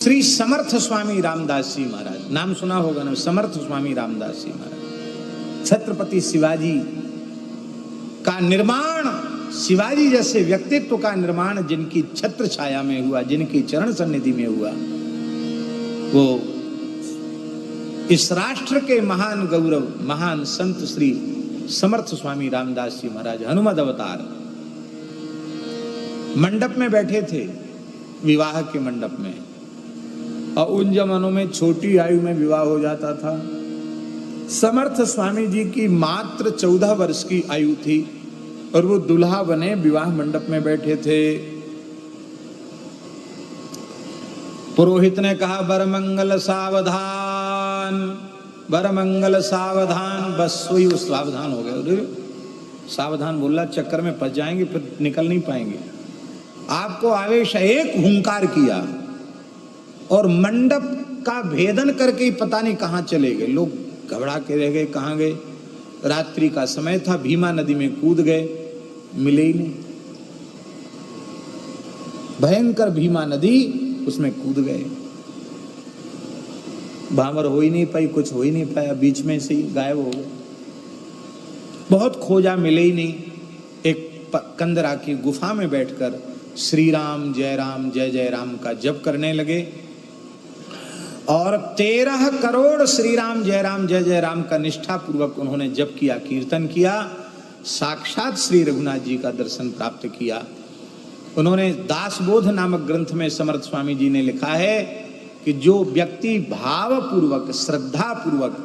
श्री समर्थ स्वामी रामदास जी महाराज, नाम सुना होगा ना, समर्थ स्वामी रामदास जी महाराज। छत्रपति शिवाजी का निर्माण, शिवाजी जैसे व्यक्तित्व का निर्माण जिनकी छत्र छाया में हुआ, जिनकी चरण सन्निधि में हुआ, वो इस राष्ट्र के महान गौरव, महान संत श्री समर्थ स्वामी रामदास जी महाराज हनुमत अवतार मंडप में बैठे थे, विवाह के मंडप में। और उन जमानों में छोटी आयु में विवाह हो जाता था। समर्थ स्वामी जी की मात्र 14 वर्ष की आयु थी और वो दुल्हा बने विवाह मंडप में बैठे थे। पुरोहित ने कहा बरमंगल सावधान, बरमंगल सावधान। बस वही उस सावधान हो गए। सावधान बोला, चक्कर में फंस जाएंगे, फिर निकल नहीं पाएंगे। आपको आवेश, एक हुंकार किया और मंडप का भेदन करके ही पता नहीं कहां चले गए। लोग घबरा के रह गए, कहां गए। रात्रि का समय था, भीमा नदी में कूद गए, मिले ही नहीं। भयंकर भीमा नदी, उसमें कूद गए। भांवर हो ही नहीं पाई, कुछ हो ही नहीं पाया, बीच में से ही गायब हो गए। बहुत खोजा, मिले ही नहीं। एक कंदरा की गुफा में बैठकर श्री राम जय जय राम का जप करने लगे और 13 करोड़ श्री राम जय जय राम का निष्ठा पूर्वक उन्होंने जप किया, कीर्तन किया। साक्षात श्री रघुनाथ जी का दर्शन प्राप्त किया। उन्होंने दासबोध नामक ग्रंथ में समर्थ स्वामी जी ने लिखा है कि जो व्यक्ति भाव पूर्वक, श्रद्धा पूर्वक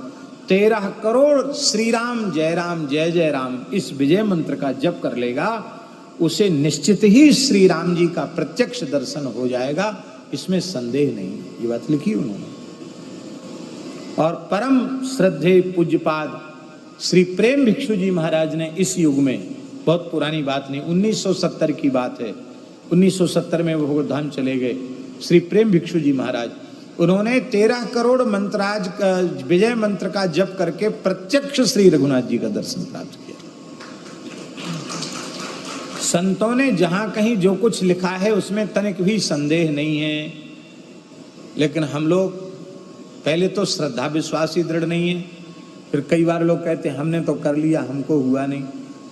13 करोड़ श्री राम जय जय राम इस विजय मंत्र का जप कर लेगा, उसे निश्चित ही श्री राम जी का प्रत्यक्ष दर्शन हो जाएगा, इसमें संदेह नहीं। ये बात लिखी उन्होंने। और परम श्रद्धेय पूज्यपाद श्री प्रेम भिक्षु जी महाराज ने इस युग में, बहुत पुरानी बात नहीं, 1970 की बात है, 1970 में वो धाम चले गए श्री प्रेम भिक्षु जी महाराज। उन्होंने 13 करोड़ मंत्राज का विजय मंत्र का जप करके प्रत्यक्ष श्री रघुनाथ जी का दर्शन प्राप्त किया। संतों ने जहां कहीं जो कुछ लिखा है उसमें तनिक भी संदेह नहीं है, लेकिन हम लोग पहले तो श्रद्धा विश्वास ही दृढ़ नहीं है। फिर कई बार लोग कहते हैं हमने तो कर लिया, हमको हुआ नहीं।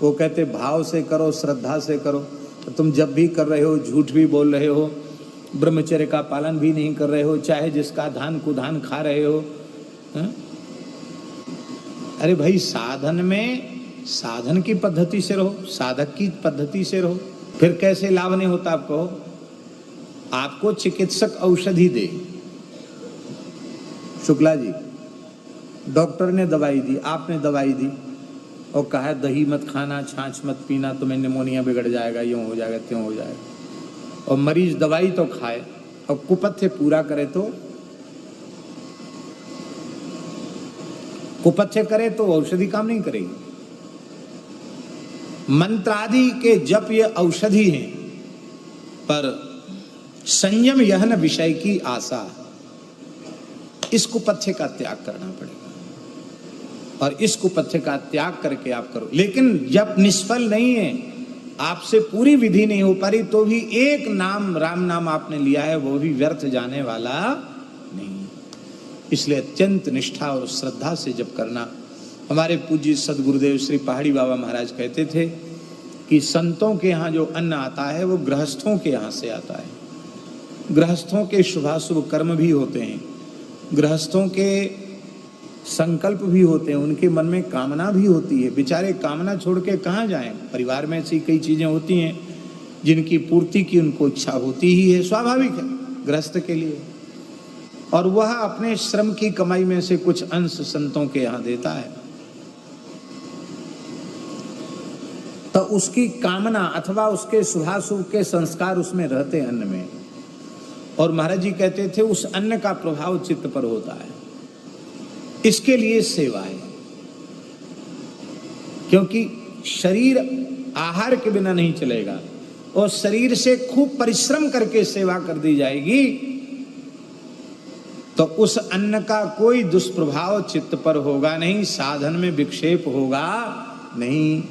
वो कहते भाव से करो, श्रद्धा से करो। तो तुम जब भी कर रहे हो झूठ भी बोल रहे हो, ब्रह्मचर्य का पालन भी नहीं कर रहे हो, चाहे जिसका धान कुधान खा रहे हो। अरे भाई, साधन में साधन की पद्धति से रहो, साधक की पद्धति से रहो। फिर कैसे लाभ नहीं होता आपको? आपको चिकित्सक औषधि दे, शुक्ला जी, डॉक्टर ने दवाई दी, आपने दवाई दी और कहा दही मत खाना, छाछ मत पीना, तुम्हें निमोनिया बिगड़ जाएगा, यूं हो जाएगा, त्यों हो जाएगा। और मरीज दवाई तो खाए और कुपथ्य पूरा करे तो, कुपथ्य करे तो औषधि काम नहीं करेगी। मंत्रादि के जप ये औषधि हैं, पर संयम यह न विषय की आशा, इस कुपथ्य का त्याग करना पड़ेगा। और इस कुपथ्य का त्याग करके आप करो। लेकिन जब निष्फल नहीं है, आपसे पूरी विधि नहीं हो पा रही, तो भी एक नाम, राम नाम आपने लिया है, वो भी व्यर्थ जाने वाला नहीं। इसलिए अत्यंत निष्ठा और श्रद्धा से जप करना। हमारे पूज्य सदगुरुदेव श्री पहाड़ी बाबा महाराज कहते थे कि संतों के यहाँ जो अन्न आता है वो गृहस्थों के यहाँ से आता है। गृहस्थों के शुभाशुभ कर्म भी होते हैं, गृहस्थों के संकल्प भी होते हैं, उनके मन में कामना भी होती है। बेचारे कामना छोड़ के कहाँ जाएं? परिवार में ऐसी कई चीजें होती हैं जिनकी पूर्ति की उनको इच्छा होती ही है, स्वाभाविक है गृहस्थ के लिए। और वह अपने श्रम की कमाई में से कुछ अंश संतों के यहाँ देता है, तो उसकी कामना अथवा उसके शुभाशुभ के संस्कार उसमें रहते हैं अन्न में। और महाराज जी कहते थे उस अन्न का प्रभाव चित्त पर होता है। इसके लिए सेवा है, क्योंकि शरीर आहार के बिना नहीं चलेगा और शरीर से खूब परिश्रम करके सेवा कर दी जाएगी तो उस अन्न का कोई दुष्प्रभाव चित्त पर होगा नहीं, साधन में विक्षेप होगा नहीं।